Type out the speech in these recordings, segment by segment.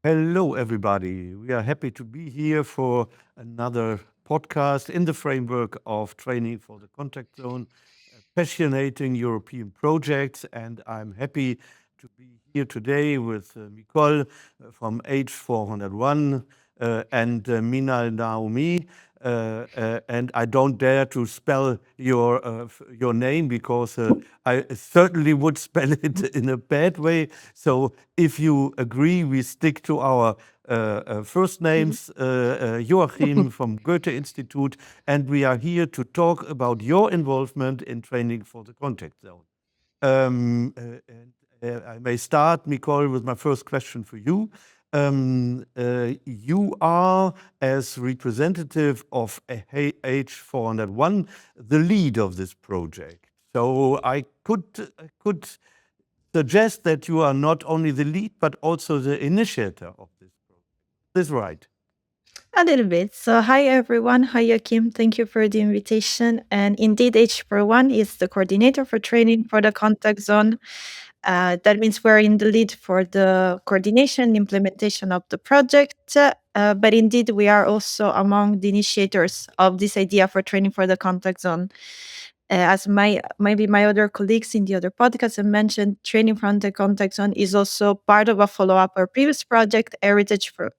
Hello, everybody. We are happy to be here for another podcast in the framework of training for the contact zone, passionating European projects. And I'm happy to be here today with Nicole from H401 and Minal Naomi. And I don't dare to spell your name because I certainly would spell it in a bad way. So if you agree, we stick to our first names. Joachim from Goethe Institute, and we are here to talk about your involvement in training for the contact zone. I may start, Nicole, with my first question for you. You are, as representative of H401, the lead of this project. So I could suggest that you are not only the lead, but also the initiator of this project. Is this right? A little bit. So, hi everyone. Hi, Joachim. Thank you for the invitation. And indeed, H401 is the coordinator for training for the contact zone. That means we're in the lead for the coordination and implementation of the project. But indeed, we are also among the initiators of this idea for training for the contact zone. As maybe my other colleagues in the other podcasts have mentioned, training from the contact zone is also part of a follow-up our previous project, Heritage for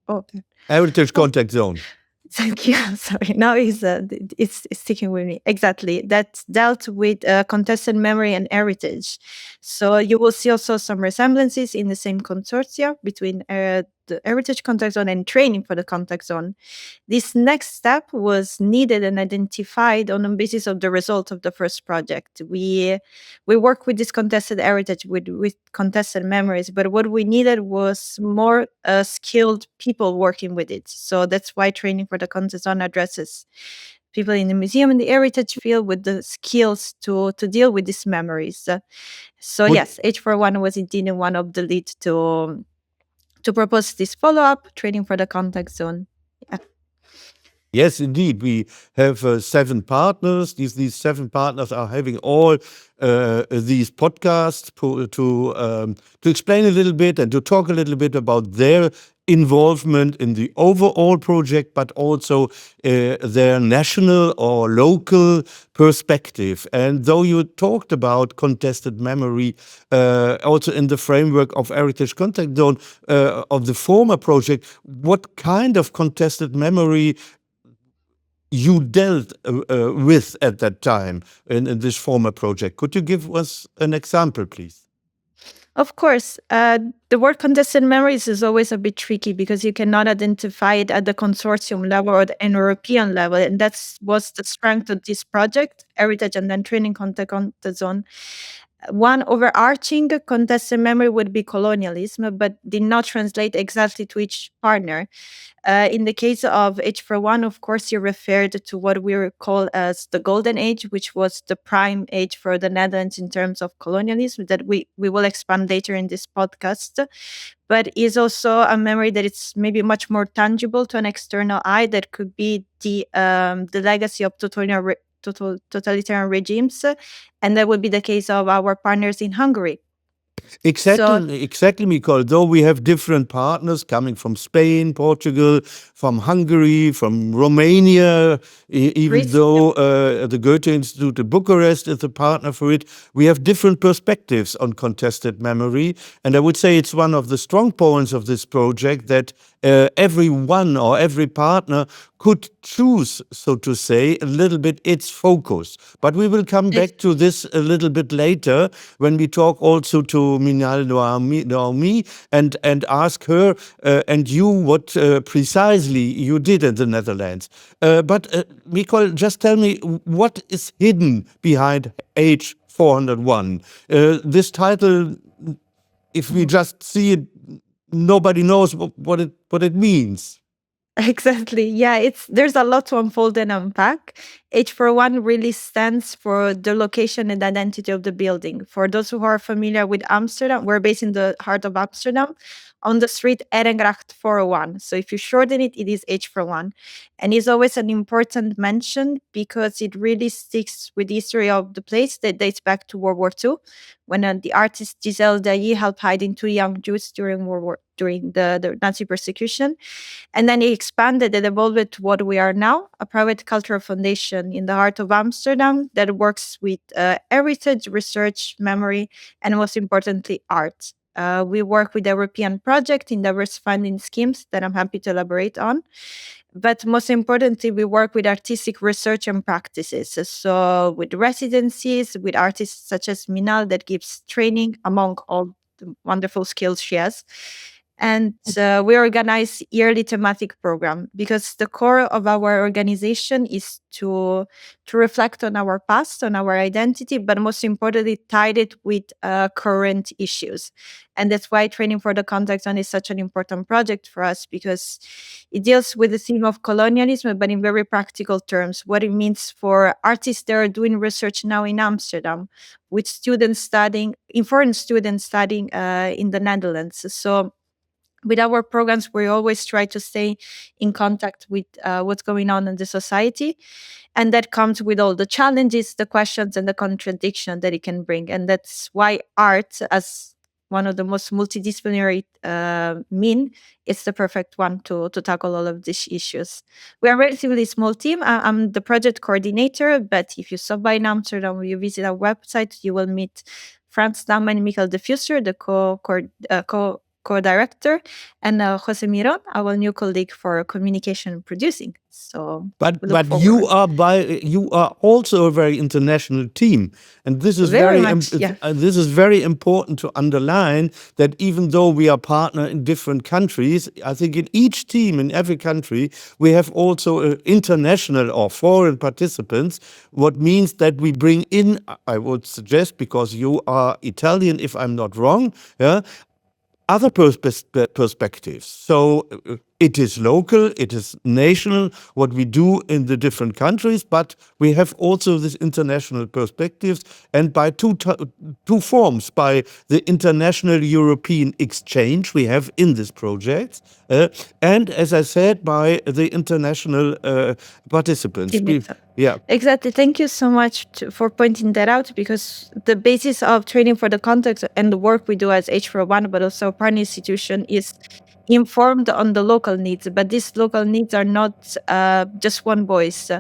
Oh, Heritage oh, Contact Zone. thank you. Sorry, now it's sticking with me. Exactly. That dealt with contested memory and heritage. So you will see also some resemblances in the same consortia between the heritage contact zone and training for the contact zone. This next step was needed and identified on the basis of the result of the first project. We work with this contested heritage, with contested memories, but what we needed was more skilled people working with it. So that's why training for the contact zone addresses people in the museum and the heritage field with the skills to deal with these memories. So Would yes, H401 was indeed one of the lead to propose this follow-up training for the contact zone. Yeah. Yes, indeed. We have 7 partners. These 7 partners are having all these podcasts to explain a little bit and to talk a little bit about their involvement in the overall project, but also their national or local perspective. And though you talked about contested memory, also in the framework of Heritage Contact Zone of the former project, what kind of contested memory you dealt with at that time in this former project? Could you give us an example, please? Of course, the word contested memories is always a bit tricky because you cannot identify it at the consortium level or the European level, and that was the strength of this project, Heritage and then Training Contact on the Zone. One overarching contested memory would be colonialism, but did not translate exactly to each partner. In the case of H401, of course, you referred to what we call as the Golden Age, which was the prime age for the Netherlands in terms of colonialism, that we will expand later in this podcast. But is also a memory that is maybe much more tangible to an external eye. That could be the legacy of totalitarian regimes, and that would be the case of our partners in Hungary. So Exactly, Nicole. Though we have different partners coming from Spain, Portugal, from Hungary, from Romania, even Greece, though the Goethe Institute in Bucharest is a partner for it, we have different perspectives on contested memory. And I would say it's one of the strong points of this project that everyone or every partner could choose, so to say, a little bit its focus. But we will come back to this a little bit later when we talk also to Minal Naomi and ask her and you what precisely you did in the Netherlands. But Nicole, just tell me what is hidden behind H401. This title, if we just see it, nobody knows what it means. exactly. Yeah, there's a lot to unfold and unpack. H401 really stands for the location and identity of the building. For those who are familiar with Amsterdam, we're based in the heart of Amsterdam on the street Erengracht 401. So if you shorten it, it is H401. And it's always an important mention because it really sticks with the history of the place that dates back to World War II, when the artist Giselle Dailly helped hiding two young Jews during the Nazi persecution. And then it expanded and evolved to what we are now, a private cultural foundation in the heart of Amsterdam that works with heritage, research, memory, and most importantly, art. We work with European project in diverse funding schemes that I'm happy to elaborate on. But most importantly, we work with artistic research and practices. So with residencies, with artists such as Minal that gives training among all the wonderful skills she has. And we organize yearly thematic program because the core of our organization is to reflect on our past, on our identity, but most importantly, tied it with current issues. And that's why Training for the Contact Zone is such an important project for us, because it deals with the theme of colonialism, but in very practical terms, what it means for artists that are doing research now in Amsterdam, with students studying, in foreign students studying in the Netherlands. So with our programs, we always try to stay in contact with what's going on in the society. And that comes with all the challenges, the questions, and the contradiction that it can bring. And that's why art, as one of the most multidisciplinary mean, it's the perfect one to tackle all of these issues. We are a relatively small team. I'm the project coordinator, but if you stop by in Amsterdam or you visit our website, you will meet Frans Dam and Michael de Fusser, the co-director, and Jose Miron, our new colleague for communication and producing. So we look But forward. you are also a very international team, and this is Very much, yeah. this is very important to underline that even though we are partner in different countries, I think in each team in every country we have also international or foreign participants. What means that we bring in, I would suggest, because you are Italian, if I'm not wrong, yeah, other perspectives. So it is local, it is national, what we do in the different countries, but we have also this international perspectives, and by two forms, by the international European exchange we have in this project, and as I said, by the international participants. Yeah. Exactly. Thank you so much for pointing that out, because the basis of Training for the Context and the work we do as H401, but also partner institution, is informed on the local needs. But these local needs are not just one voice.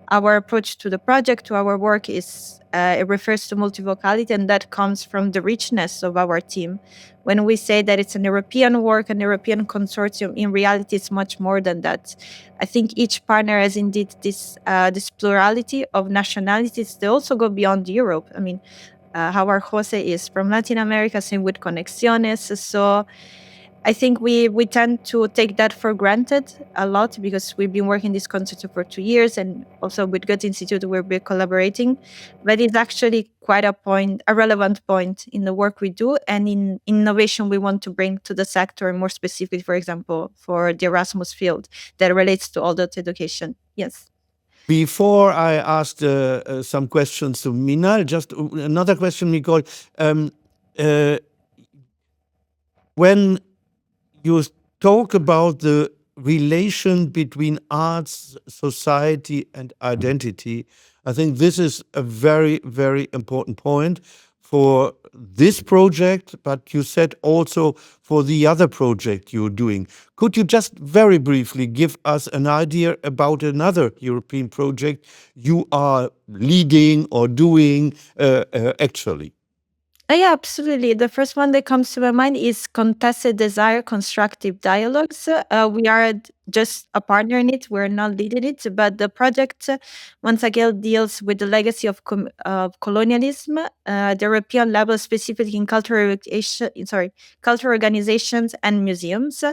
Our approach to the project, to our work, is it refers to multivocality, and that comes from the richness of our team. When we say that it's an European work, an European consortium, in reality, it's much more than that. I think each partner has indeed this plurality of nationalities. They also go beyond Europe. I mean, our Jose is from Latin America, same with Conexiones. So I think we tend to take that for granted a lot, because we've been working this concept for 2 years, and also with Goethe Institute we've been collaborating. But it's actually quite a relevant point in the work we do and in innovation we want to bring to the sector, and more specifically, for example, for the Erasmus field that relates to adult education. Yes. Before I asked some questions to Minal, just another question, Nicole. When you talk about the relation between arts, society, and identity, I think this is a very, very important point for this project, but you said also for the other project you're doing. Could you just very briefly give us an idea about another European project you are leading or doing actually? Yeah, absolutely. The first one that comes to my mind is Contested Desire Constructive Dialogues. We are just a partner in it. We're not leading it, but the project, once again, deals with the legacy of colonialism, the European level, specifically in cultural organizations and museums.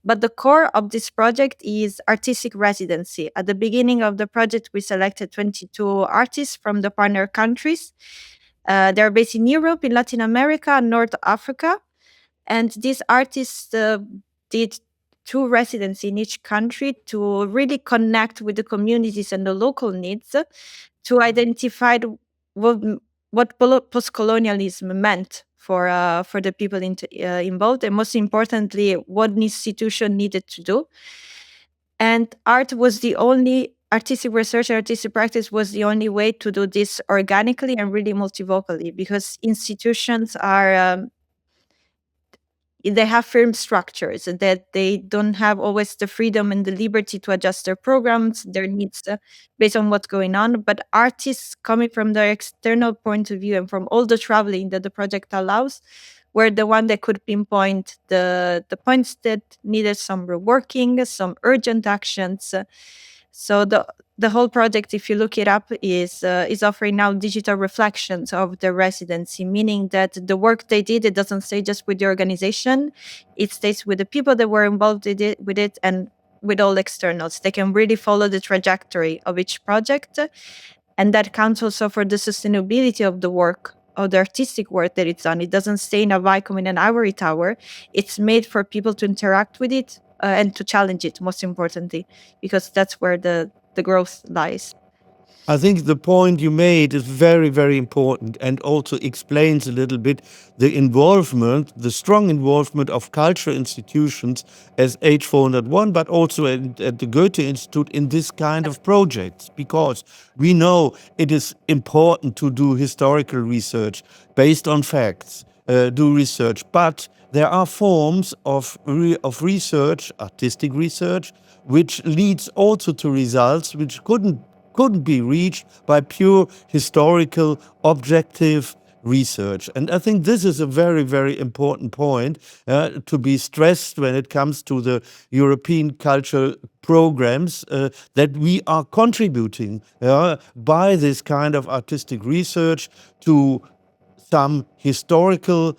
But the core of this project is artistic residency. At the beginning of the project, we selected 22 artists from the partner countries. They're based in Europe, in Latin America, and North Africa. And these artists did 2 residency in each country to really connect with the communities and the local needs, to identify what, post-colonialism meant for the people involved, and most importantly, what an institution needed to do. And art was the only artistic research and artistic practice was the only way to do this organically and really multivocally, because institutions are they have firm structures that they don't have always the freedom and the liberty to adjust their programs, their needs based on what's going on. But artists, coming from their external point of view and from all the traveling that the project allows, were the one that could pinpoint the points that needed some reworking, some urgent actions. So the whole project, if you look it up, is offering now digital reflections of the residency, meaning that the work they did, it doesn't stay just with the organization, it stays with the people that were involved with it and with all externals. They can really follow the trajectory of each project, and that counts also for the sustainability of the work, of the artistic work that it's done. It doesn't stay in a vacuum in an ivory tower. It's made for people to interact with it and to challenge it, most importantly, because that's where the growth lies. I think the point you made is very, very important and also explains a little bit the involvement, the strong involvement of cultural institutions as H401, but also at the Goethe Institute in this kind of projects, because we know it is important to do historical research based on facts, do research, but there are forms of research, artistic research, which leads also to results which couldn't be reached by pure historical, objective research. And I think this is a very, very important point to be stressed when it comes to the European cultural programs, that we are contributing by this kind of artistic research to some historical,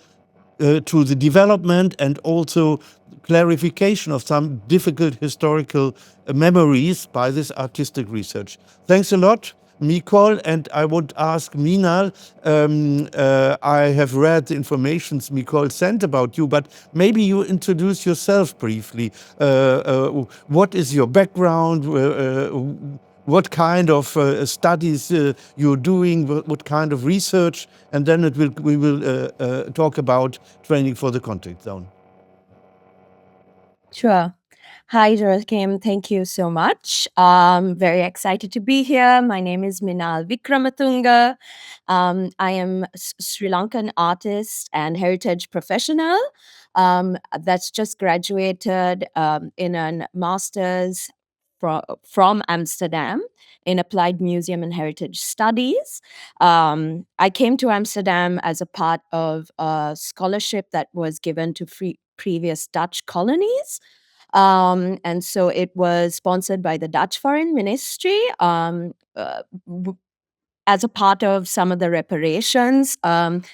to the development and also clarification of some difficult historical memories by this artistic research. Thanks a lot, Mikol, and I would ask Minal, I have read the informations Mikol sent about you, but maybe you introduce yourself briefly. What is your background? What kind of studies you're doing, what kind of research, and then we will talk about training for the contact zone. Sure. Hi, Joachim. Thank you so much. Very excited to be here. My name is Minal Vikramatunga. I am a Sri Lankan artist and heritage professional that's just graduated in a master's from Amsterdam in Applied Museum and Heritage Studies. I came to Amsterdam as a part of a scholarship that was given to previous Dutch colonies. And so it was sponsored by the Dutch Foreign Ministry as a part of some of the reparations,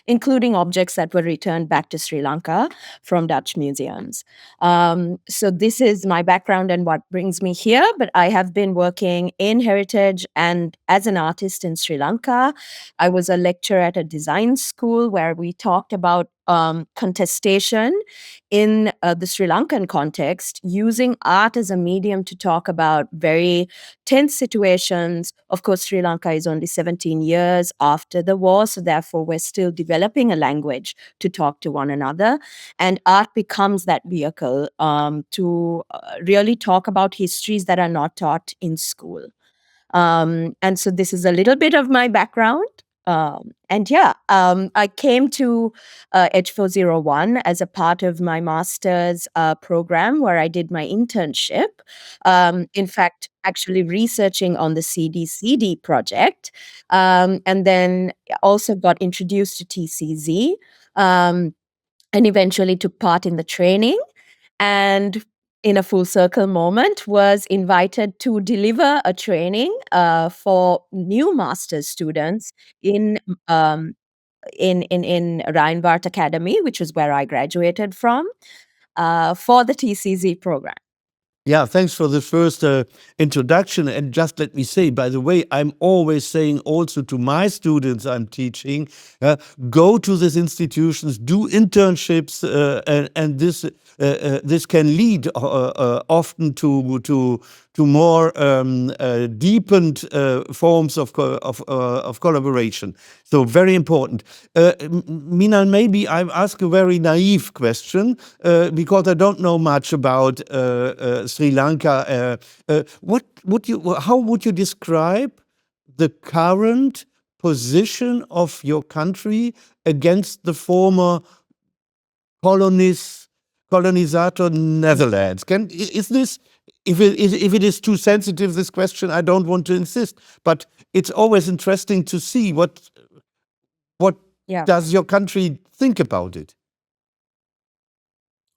including objects that were returned back to Sri Lanka from Dutch museums. So this is my background and what brings me here, but I have been working in heritage and as an artist in Sri Lanka. I was a lecturer at a design school where we talked about contestation in the Sri Lankan context, using art as a medium to talk about very tense situations. Of course, Sri Lanka is only 17 years after the war, so therefore we're still developing a language to talk to one another. And art becomes that vehicle to really talk about histories that are not taught in school. And so this is a little bit of my background. I came to H401 as a part of my master's program where I did my internship. In fact, actually researching on the CD project, and then also got introduced to TCZ, and eventually took part in the training. And in a full circle moment, was invited to deliver a training for new master's students in Rheinwart Academy, which is where I graduated from, for the TCZ program. Yeah, thanks for the first introduction. And just let me say, by the way, I'm always saying also to my students I'm teaching, go to these institutions, do internships, and this can lead often to to more deepened forms of collaboration. So very important. Minal, maybe I ask a very naive question because I don't know much about Sri Lanka. How would you describe the current position of your country against the former colonizator Netherlands? Is this, if it is too sensitive, this question, I don't want to insist, but it's always interesting to see what Yeah. does your country think about it.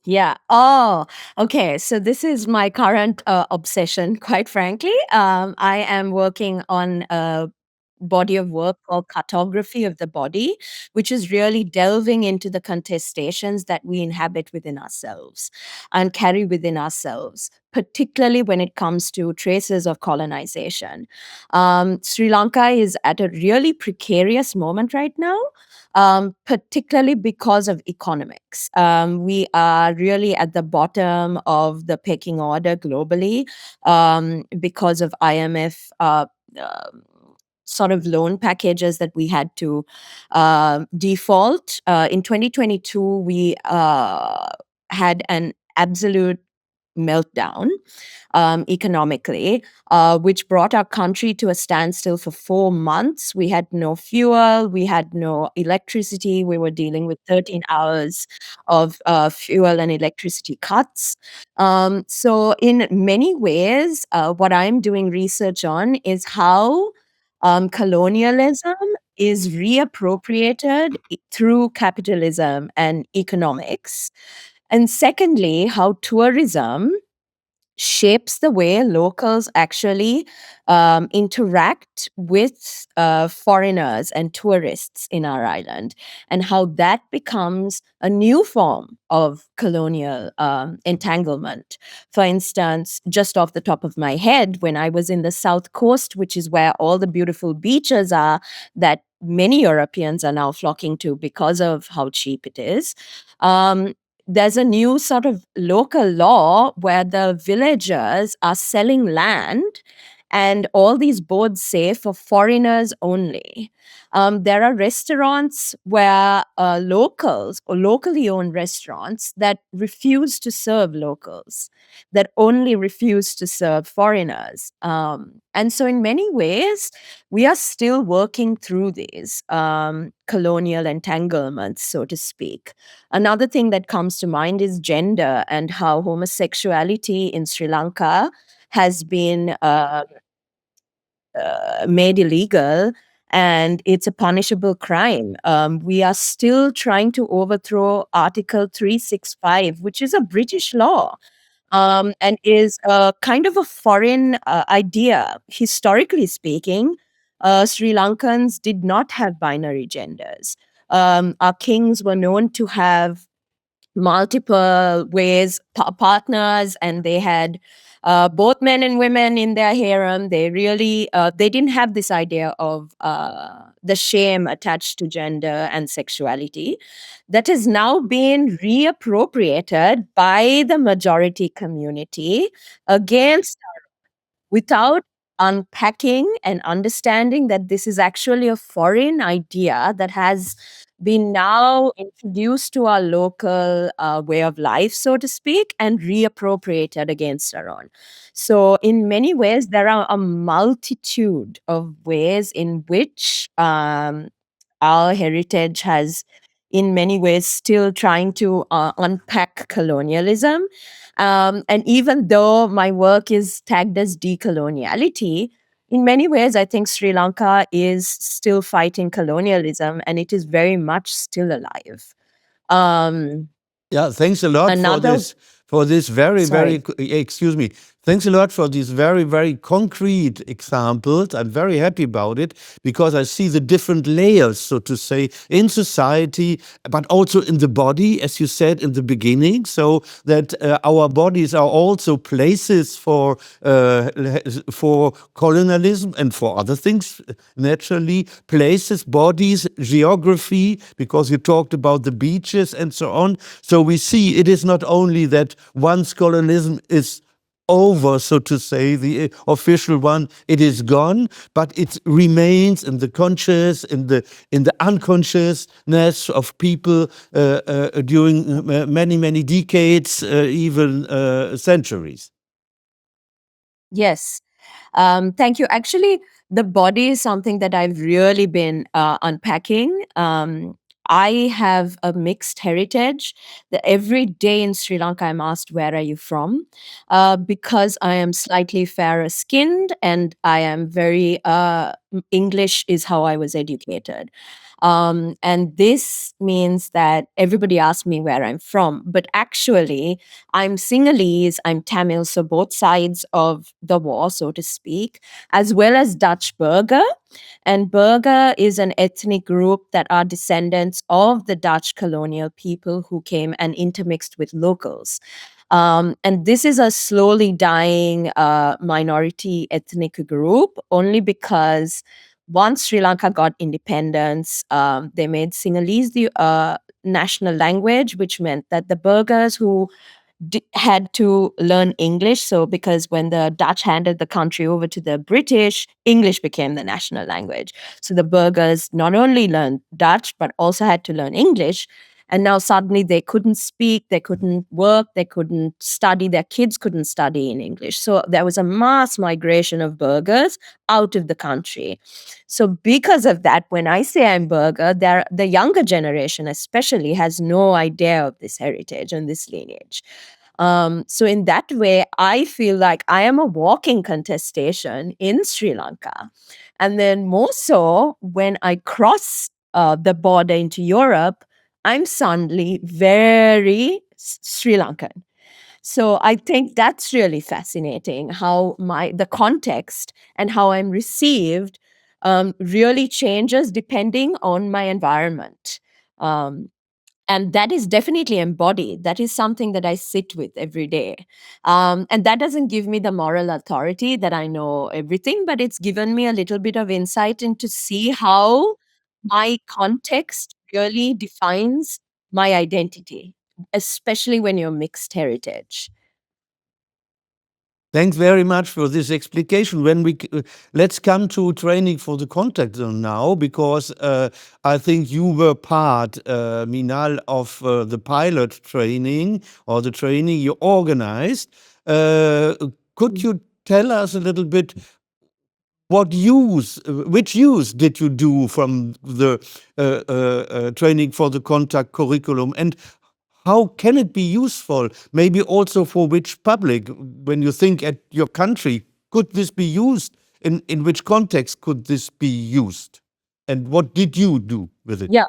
Yeah. Oh, okay. So this is my current obsession, quite frankly. I am working on a body of work called Cartography of the Body, which is really delving into the contestations that we inhabit within ourselves and carry within ourselves, particularly when it comes to traces of colonization. Sri Lanka is at a really precarious moment right now. Particularly because of economics. We are really at the bottom of the pecking order globally because of IMF sort of loan packages that we had to default. In 2022, we had an absolute meltdown economically, which brought our country to a standstill for 4 months. We had no fuel, we had no electricity. We were dealing with 13 hours of fuel and electricity cuts. So, in many ways, what I'm doing research on is how colonialism is reappropriated through capitalism and economics. And secondly, how tourism shapes the way locals actually interact with foreigners and tourists in our island, and how that becomes a new form of colonial entanglement. For instance, just off the top of my head, when I was in the South Coast, which is where all the beautiful beaches are that many Europeans are now flocking to because of how cheap it is. There's a new sort of local law where the villagers are selling land, and all these boards say for foreigners only. There are restaurants where locals or locally owned restaurants that refuse to serve locals, that only refuse to serve foreigners. And so, in many ways, we are still working through these colonial entanglements, so to speak. Another thing that comes to mind is gender and how homosexuality in Sri Lanka has been made illegal, and it's a punishable crime. We are still trying to overthrow Article 365, which is a British law. And is kind of a foreign idea. Historically speaking, Sri Lankans did not have binary genders. Our kings were known to have multiple ways partners, and they had both men and women in their harem. They really they didn't have this idea of the shame attached to gender and sexuality that has now been reappropriated by the majority community against, without unpacking and understanding that this is actually a foreign idea that has been now introduced to our local way of life, so to speak, and reappropriated against our own. So, in many ways, there are a multitude of ways in which our heritage has, in many ways, still trying to unpack colonialism. And even though my work is tagged as decoloniality, in many ways, I think Sri Lanka is still fighting colonialism, and it is very much still alive. Yeah, thanks a lot Another, for this very, sorry. excuse me. Thanks a lot for these very, very concrete examples. I'm very happy about it because I see the different layers, so to say, in society, but also in the body, as you said in the beginning, so that our bodies are also places for colonialism and for other things, naturally, places, bodies, geography, because you talked about the beaches and so on. So we see it is not only that once colonialism is over, so to say, the official one. It is gone, but it remains in the conscious, in the unconsciousness of people during many decades, even centuries. Yes. Thank you. Actually, the body is something that I've really been unpacking. I have a mixed heritage. That every day in Sri Lanka, I'm asked, "Where are you from?" Because I am slightly fairer skinned and I am very English is how I was educated. And this means that everybody asks me where I'm from, but actually, I'm Sinhalese, I'm Tamil, so both sides of the war, so to speak, as well as Dutch Burgher. And Burgher is an ethnic group that are descendants of the Dutch colonial people who came and intermixed with locals. And this is a slowly dying minority ethnic group only because once Sri Lanka got independence, they made Sinhalese the national language, which meant that the Burghers who had to learn English. So, because when the Dutch handed the country over to the British, English became the national language. So, the Burghers not only learned Dutch, but also had to learn English. And now suddenly they couldn't speak, they couldn't work, they couldn't study, their kids couldn't study in English. So, there was a mass migration of Burghers out of the country. So, because of that, when I say I'm Burgher, the younger generation especially has no idea of this heritage and this lineage. So in that way, I feel like I am a walking contestation in Sri Lanka. And then more so when I cross the border into Europe, I'm suddenly very Sri Lankan. So I think that's really fascinating how the context and how I'm received really changes depending on my environment. Um, and that is definitely embodied. That is something that I sit with every day. And that doesn't give me the moral authority that I know everything, but it's given me a little bit of insight into see how my context really defines my identity, especially when you're mixed heritage. Thanks very much for this explication. Let's come to training for the contact zone now, because I think you were part, Minal, of the pilot training or the training you organized. Could you tell us a little bit which use did you do from the training for the contact curriculum, and how can it be useful? Maybe also for which public, when you think at your country, could this be used? In which context could this be used? And what did you do with it? Yeah.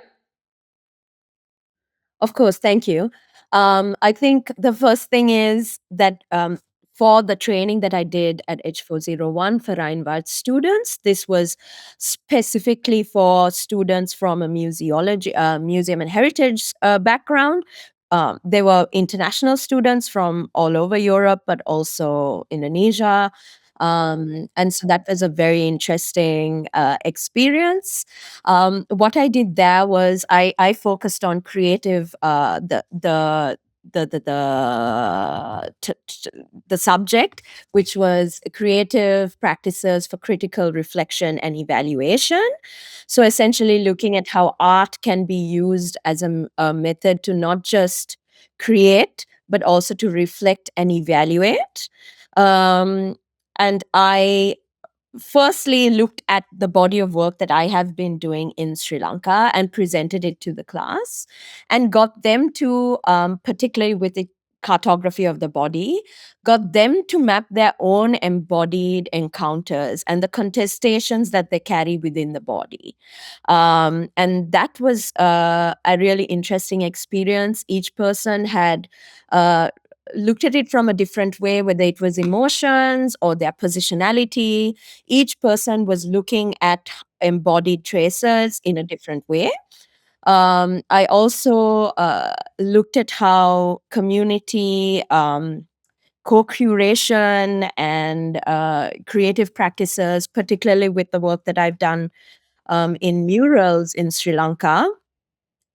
Of course, thank you. I think the first thing is that for the training that I did at H401 for Rheinwald students, this was specifically for students from a museum and heritage background. They were international students from all over Europe, but also Indonesia. And so that was a very interesting experience. What I did there was I focused on creative the subject, which was creative practices for critical reflection and evaluation. So essentially, looking at how art can be used as a method to not just create but also to reflect and evaluate. Um, and I firstly looked at the body of work that I have been doing in Sri Lanka and presented it to the class and got them to, particularly with the cartography of the body, got them to map their own embodied encounters and the contestations that they carry within the body. And that was a really interesting experience. Each person had uh, looked at it from a different way, whether it was emotions or their positionality. Each person was looking at embodied traces in a different way. I also looked at how community co-curation and creative practices, particularly with the work that I've done in murals in Sri Lanka.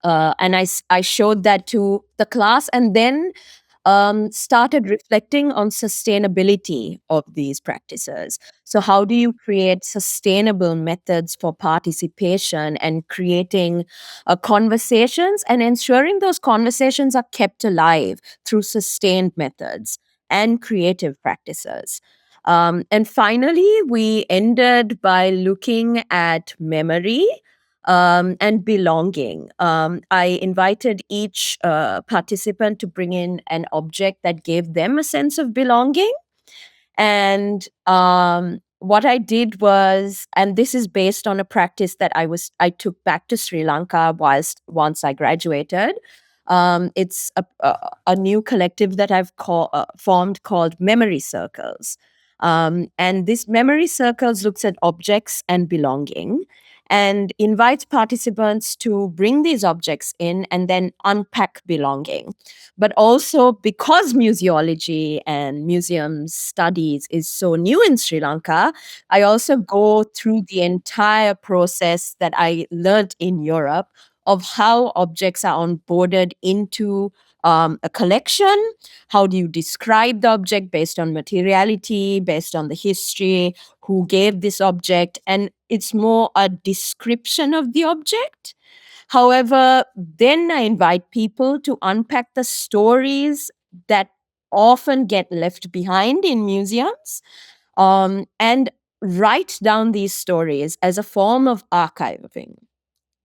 And I showed that to the class. And then started reflecting on sustainability of these practices. So, how do you create sustainable methods for participation and creating conversations and ensuring those conversations are kept alive through sustained methods and creative practices? And finally, we ended by looking at memory and belonging. I invited each participant to bring in an object that gave them a sense of belonging. And what I did was, and this is based on a practice that I took back to Sri Lanka once I graduated. It's a new collective that I've formed called Memory Circles. And this Memory Circles looks at objects and belonging and invites participants to bring these objects in and then unpack belonging. But also, because museology and museum studies is so new in Sri Lanka, I also go through the entire process that I learned in Europe of how objects are onboarded into a collection. How do you describe the object based on materiality, based on the history, who gave this object? And it's more a description of the object. However, then I invite people to unpack the stories that often get left behind in museums, and write down these stories as a form of archiving,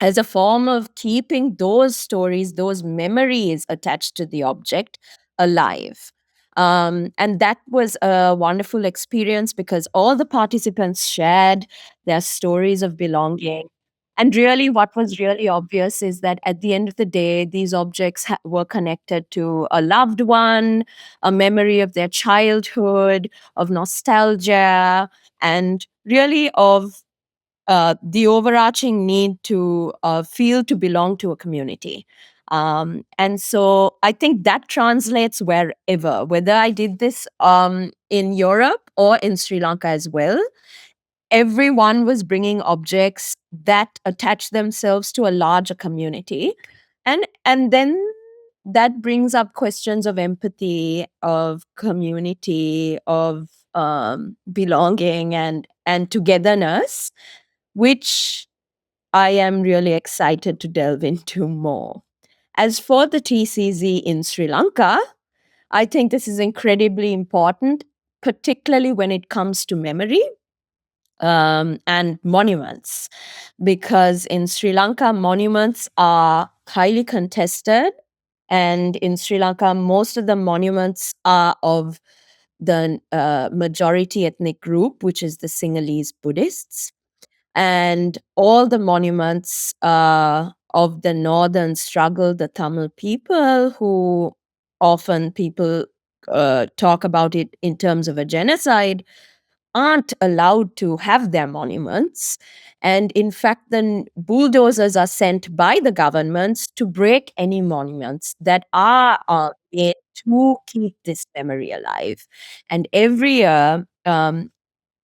as a form of keeping those stories, those memories attached to the object alive. And that was a wonderful experience because all the participants shared their stories of belonging. And really, what was really obvious is that at the end of the day, these objects were connected to a loved one, a memory of their childhood, of nostalgia, and really of the overarching need to feel to belong to a community. And so I think that translates wherever, whether I did this in Europe or in Sri Lanka as well. Everyone was bringing objects that attach themselves to a larger community. And then that brings up questions of empathy, of community, of belonging and togetherness, which I am really excited to delve into more. As for the TCZ in Sri Lanka, I think this is incredibly important, particularly when it comes to memory and monuments, because in Sri Lanka, monuments are highly contested. And in Sri Lanka, most of the monuments are of the majority ethnic group, which is the Sinhalese Buddhists. And all the monuments of the northern struggle, the Tamil people, who often people talk about it in terms of a genocide, aren't allowed to have their monuments. And in fact, the bulldozers are sent by the governments to break any monuments that are made to keep this memory alive. And every year,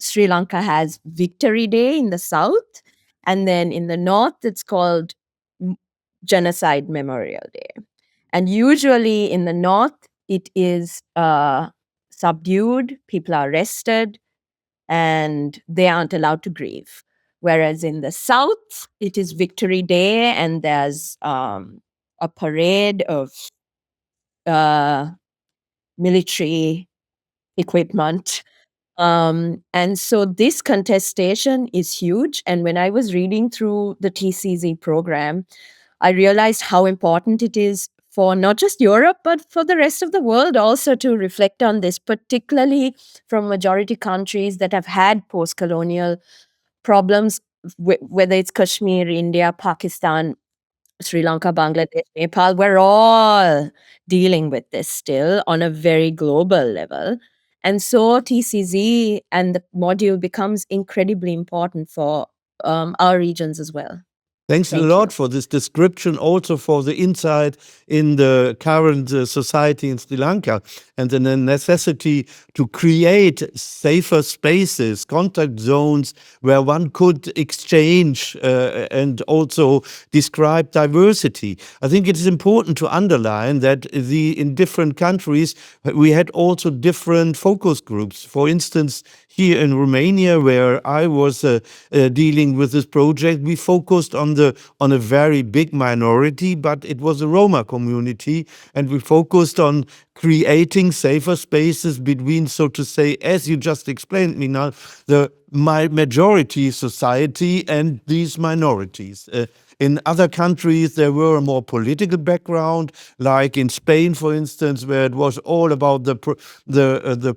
Sri Lanka has Victory Day in the south, and then in the north, it's called Genocide Memorial Day. And usually in the north, it is subdued, people are arrested, and they aren't allowed to grieve. Whereas in the south, it is Victory Day, and there's a parade of uh, military equipment. And so this contestation is huge. And when I was reading through the TCZ program, I realized how important it is for not just Europe, but for the rest of the world also to reflect on this, particularly from majority countries that have had post colonial problems, whether it's Kashmir, India, Pakistan, Sri Lanka, Bangladesh, Nepal. We're all dealing with this still on a very global level. And so TCZ and the module becomes incredibly important for our regions as well. Thanks a Thank lot you. for this description, also for the insight in the current society in Sri Lanka and the necessity to create safer spaces, contact zones where one could exchange and also describe diversity. I think it is important to underline that in different countries we had also different focus groups. For instance, here in Romania, where I was dealing with this project, we focused on a very big minority, but it was a Roma community, and we focused on creating safer spaces between, so to say, as you just explained me now, the majority society and these minorities. In other countries, there were a more political background, like in Spain, for instance, where it was all about the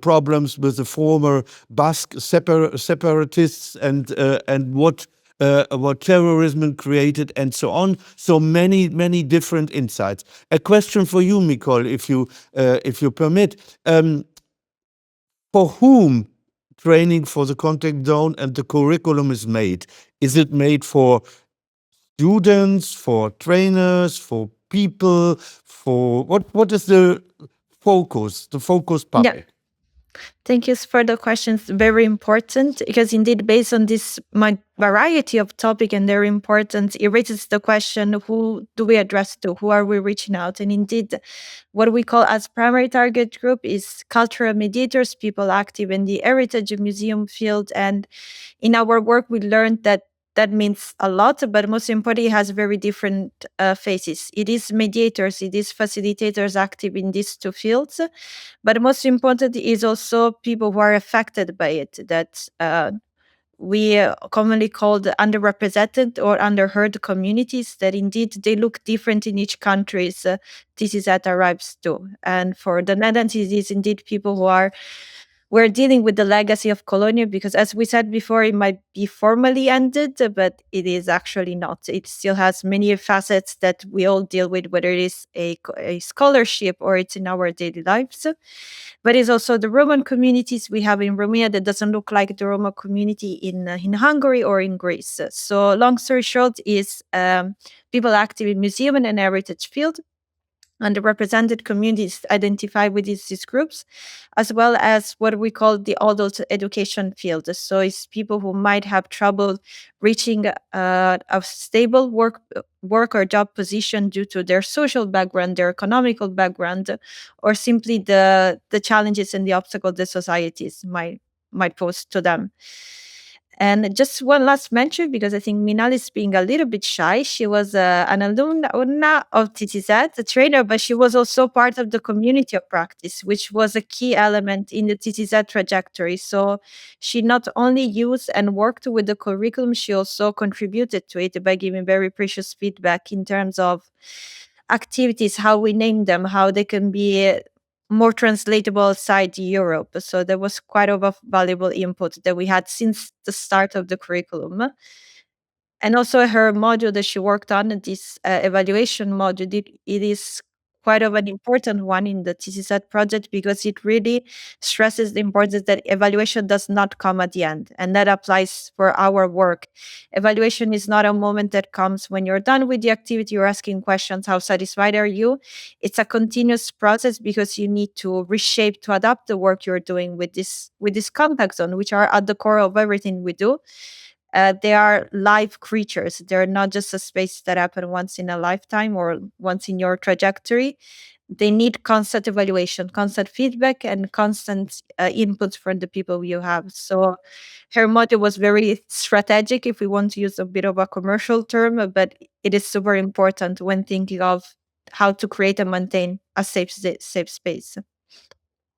problems with the former Basque separatists and what terrorism created, and so on. So many different insights. A question for you, Nicole, if you permit. For whom training for the contact zone and the curriculum is made? Is it made for students, for trainers, for people, for what is the focus Yeah. public? Thank you for the questions. Very important because indeed, based on this variety of topic and their importance, it raises the question: who do we address to? Who are we reaching out? And indeed, what we call as primary target group is cultural mediators, people active in the heritage museum field. And in our work, we learned that that means a lot, but most importantly, it has very different phases. It is mediators, it is facilitators active in these two fields, but most important is also people who are affected by it, that we commonly called underrepresented or underheard communities, that indeed they look different in each country's TCZ arrives to. And for the Netherlands, it is indeed people who are we're dealing with the legacy of colonial, because as we said before, it might be formally ended, but it is actually not. It still has many facets that we all deal with, whether it is a scholarship or it's in our daily lives. But it's also the Roman communities we have in Romania that doesn't look like the Roma community in Hungary or in Greece. So long story short is people active in museum and heritage field, underrepresented communities identify with these groups, as well as what we call the adult education field. So it's people who might have trouble reaching a stable work or job position due to their social background, their economical background, or simply the challenges and the obstacles the societies might pose to them. And just one last mention, because I think Minal is being a little bit shy. She was an alumna of TCZ, a trainer, but she was also part of the community of practice, which was a key element in the TCZ trajectory. So she not only used and worked with the curriculum, she also contributed to it by giving very precious feedback in terms of activities, how we name them, how they can be more translatable outside Europe. So there was quite a lot of valuable input that we had since the start of the curriculum. And also her module that she worked on, this evaluation module, it is quite of an important one in the TCZ project, because it really stresses the importance that evaluation does not come at the end. And that applies for our work. Evaluation is not a moment that comes when you're done with the activity, you're asking questions, how satisfied are you? It's a continuous process, because you need to reshape, to adapt the work you're doing with this contact zone, which are at the core of everything we do. They are live creatures. They're not just a space that happen once in a lifetime or once in your trajectory. They need constant evaluation, constant feedback, and constant inputs from the people you have. So her model was very strategic, if we want to use a bit of a commercial term, but it is super important when thinking of how to create and maintain a safe space.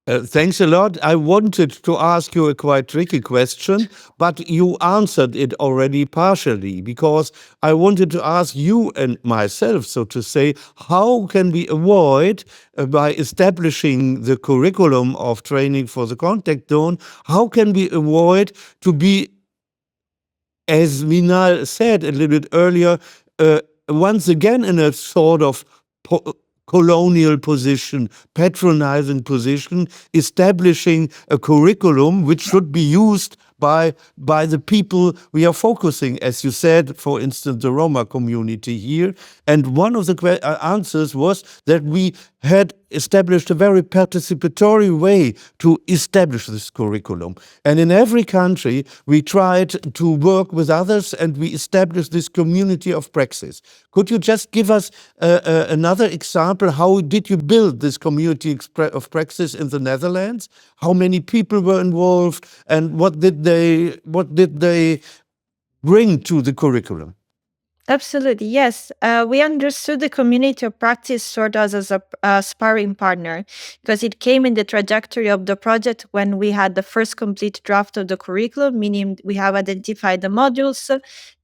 Thanks a lot. I wanted to ask you a quite tricky question, but you answered it already partially, because I wanted to ask you and myself, so to say, how can we avoid, by establishing the curriculum of training for the contact zone, how can we avoid to be, as Minal said a little bit earlier, once again in a sort of colonial position, patronizing position, establishing a curriculum which should be used by the people we are focusing, as you said, for instance, the Roma community here. And one of the answers was that we had established a very participatory way to establish this curriculum. And in every country, we tried to work with others and we established this community of praxis. Could you just give us another example? How did you build this community of praxis in the Netherlands? How many people were involved, and what did they bring to the curriculum? Absolutely, yes. We understood the community of practice sort of as a sparring partner, because it came in the trajectory of the project when we had the first complete draft of the curriculum, meaning we have identified the modules,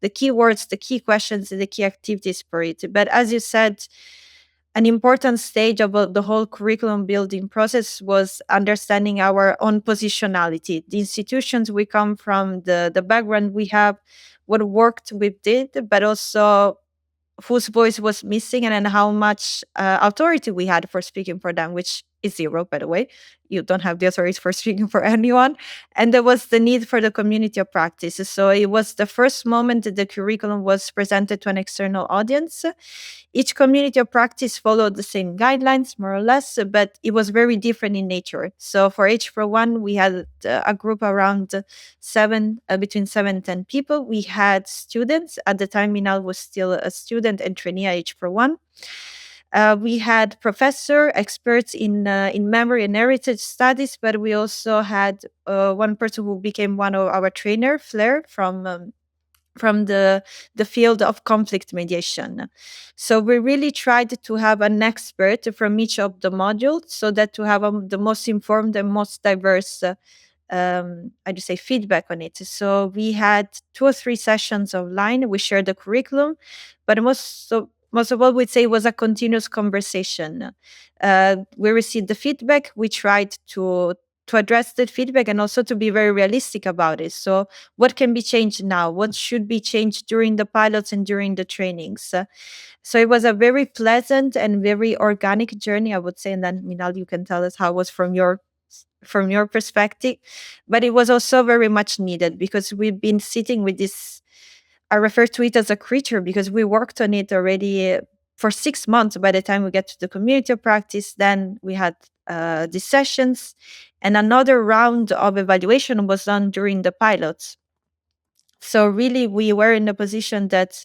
the keywords, the key questions, and the key activities for it. But as you said, an important stage of the whole curriculum building process was understanding our own positionality, the institutions we come from, the background we have, what worked we did, but also whose voice was missing, and then how much authority we had for speaking for them, which is zero, by the way. You don't have the authority for speaking for anyone. And there was the need for the community of practice. So it was the first moment that the curriculum was presented to an external audience. Each community of practice followed the same guidelines, more or less, but it was very different in nature. So for H401, we had a group around between 7 and 10 people. We had students. At the time, Minal was still a student and trainee at H401. We had professor experts in memory and heritage studies, but we also had one person who became one of our trainer, Flair, from the field of conflict mediation. So we really tried to have an expert from each of the modules, so that to have the most informed and most diverse I just say feedback on it. So we had 2 or 3 sessions online. We shared the curriculum, but most of all, we'd say was a continuous conversation. We received the feedback. We tried to address that feedback and also to be very realistic about it. So what can be changed now? What should be changed during the pilots and during the trainings? So it was a very pleasant and very organic journey, I would say. And then Minal, you can tell us how it was from your perspective. But it was also very much needed, because we've been sitting with this, I refer to it as a creature, because we worked on it already for 6 months. By the time we get to the community of practice, then we had these sessions, and another round of evaluation was done during the pilots. So really, we were in a position that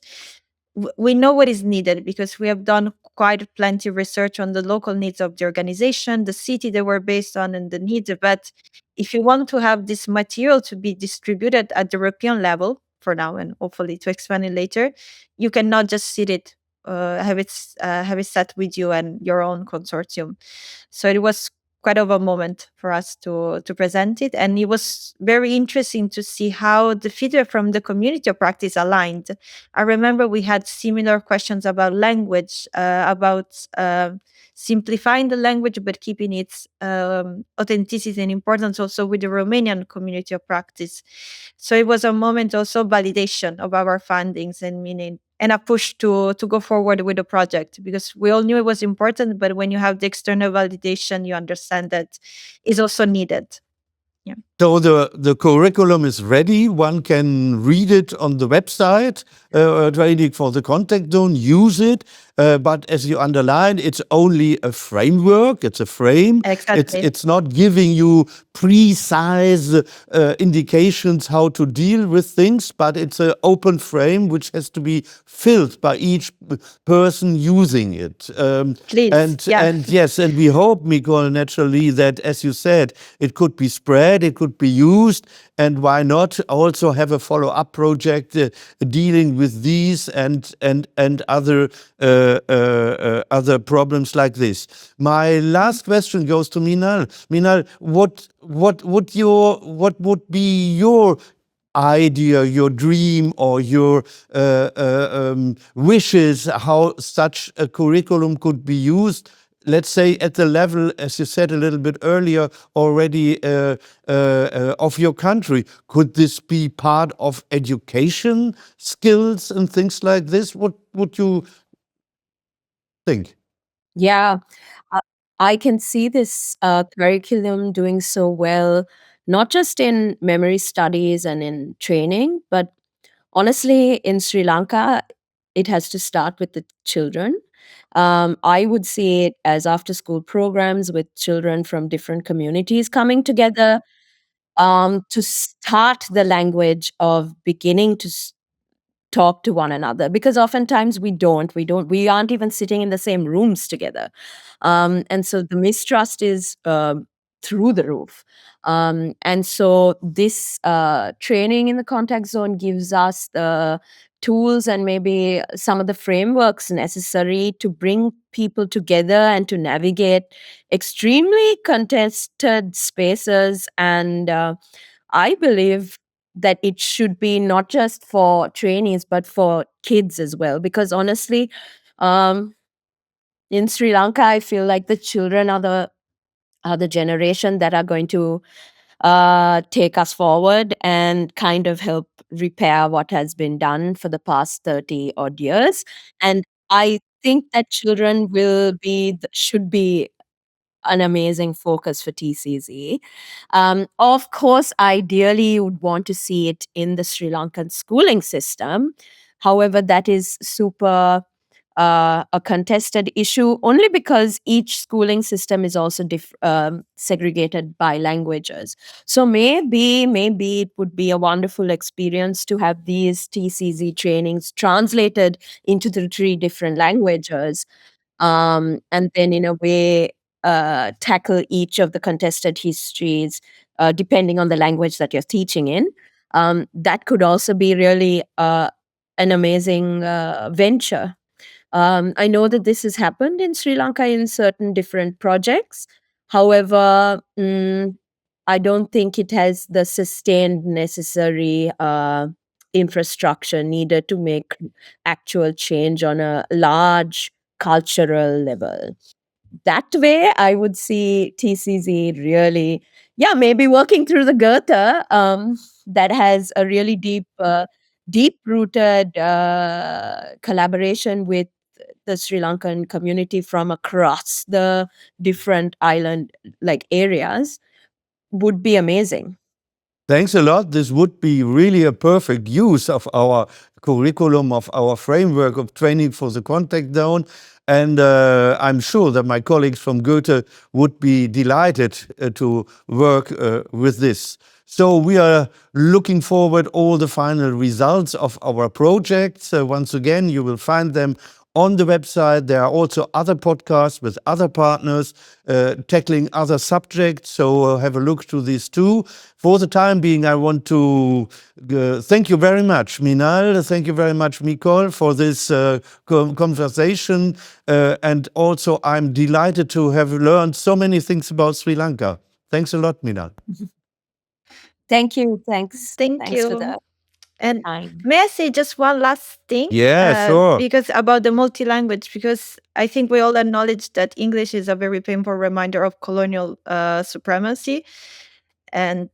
we know what is needed, because we have done quite plenty of research on the local needs of the organization, the city they were based on, and the needs. But if you want to have this material to be distributed at the European level for now, and hopefully to expand it later, you cannot just sit it, have it set with you and your own consortium. So it was quite of a moment for us to present it, and it was very interesting to see how the feedback from the community of practice aligned. I remember we had similar questions about language, about simplifying the language but keeping its authenticity and importance, also with the Romanian community of practice. So it was a moment also validation of our findings, and meaning, and a push to go forward with the project, because we all knew it was important, but when you have the external validation, you understand that is also needed. Yeah. So the curriculum is ready. One can read it on the website, Training for the Contact Zone, use it. But as you underline, it's only a framework. It's a frame. Exactly. It's not giving you precise indications how to deal with things, but it's an open frame which has to be filled by each person using it. Please, And yes, and we hope, Nicole, naturally, that, as you said, it could be spread, it could be used, and why not also have a follow-up project dealing with these and other other problems like this. My last question goes to Minal. Minal, what would be your idea, your dream, or your wishes, how such a curriculum could be used, let's say at the level, as you said a little bit earlier already, of your country? Could this be part of education skills and things like this? What would you think? Yeah, I can see this curriculum doing so well not just in memory studies and in training, but honestly, in Sri Lanka, it has to start with the children. I would see it as after school programs with children from different communities coming together to start the language of beginning to talk to one another, because oftentimes we aren't even sitting in the same rooms together, and so the mistrust is through the roof. And so this training in the contact zone gives us the tools and maybe some of the frameworks necessary to bring people together and to navigate extremely contested spaces. And I believe that it should be not just for trainees but for kids as well, because honestly, um, in Sri Lanka, I feel like the children are the generation that are going to take us forward and kind of help repair what has been done for the past 30 odd years. And I think that children should be an amazing focus for TCZ. Of course, ideally, you would want to see it in the Sri Lankan schooling system. However, that is super a contested issue only because each schooling system is also segregated by languages. So maybe it would be a wonderful experience to have these TCZ trainings translated into the three different languages, and then in a way tackle each of the contested histories depending on the language that you're teaching in. That could also be really an amazing venture. I know that this has happened in Sri Lanka in certain different projects. However, I don't think it has the sustained necessary infrastructure needed to make actual change on a large cultural level. That way, I would see TCZ really, yeah, maybe working through the Goethe that has a really deep rooted collaboration with the Sri Lankan community from across the different island like areas would be amazing. Thanks a lot. This would be really a perfect use of our curriculum, of our framework of training for the contact zone. And I'm sure that my colleagues from Goethe would be delighted to work with this. So we are looking forward all the final results of our projects. Once again, you will find them on the website. There are also other podcasts with other partners tackling other subjects. So have a look to these too. For the time being, I want to thank you very much, Minal. Thank you very much, Mikol, for this conversation. And also, I'm delighted to have learned so many things about Sri Lanka. Thanks a lot, Minal. Thank you. Thanks. Thank Thanks for you. the And time. may I say just one last thing? Yeah, sure. Because about the multi-language, because I think we all acknowledge that English is a very painful reminder of colonial supremacy. And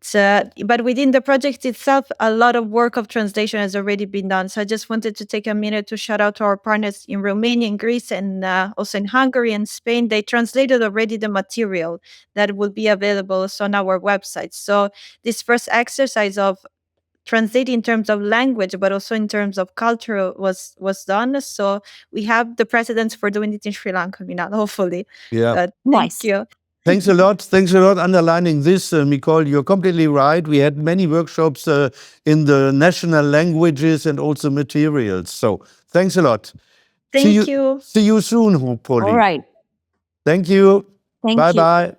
but within the project itself, a lot of work of translation has already been done. So I just wanted to take a minute to shout out to our partners in Romania, in Greece, and also in Hungary and Spain. They translated already the material that will be available also on our website. So this first exercise of translate in terms of language but also in terms of culture was done. So we have the precedents for doing it in Sri Lanka, Minal, hopefully. Yeah. Thank Nice. you. Thanks a lot. Thanks a lot underlining this, Nicole. You're completely right. We had many workshops in the national languages and also materials. So thanks a lot. Thank you. See you soon, hopefully. All right. Thank you. Thank you. Bye-bye.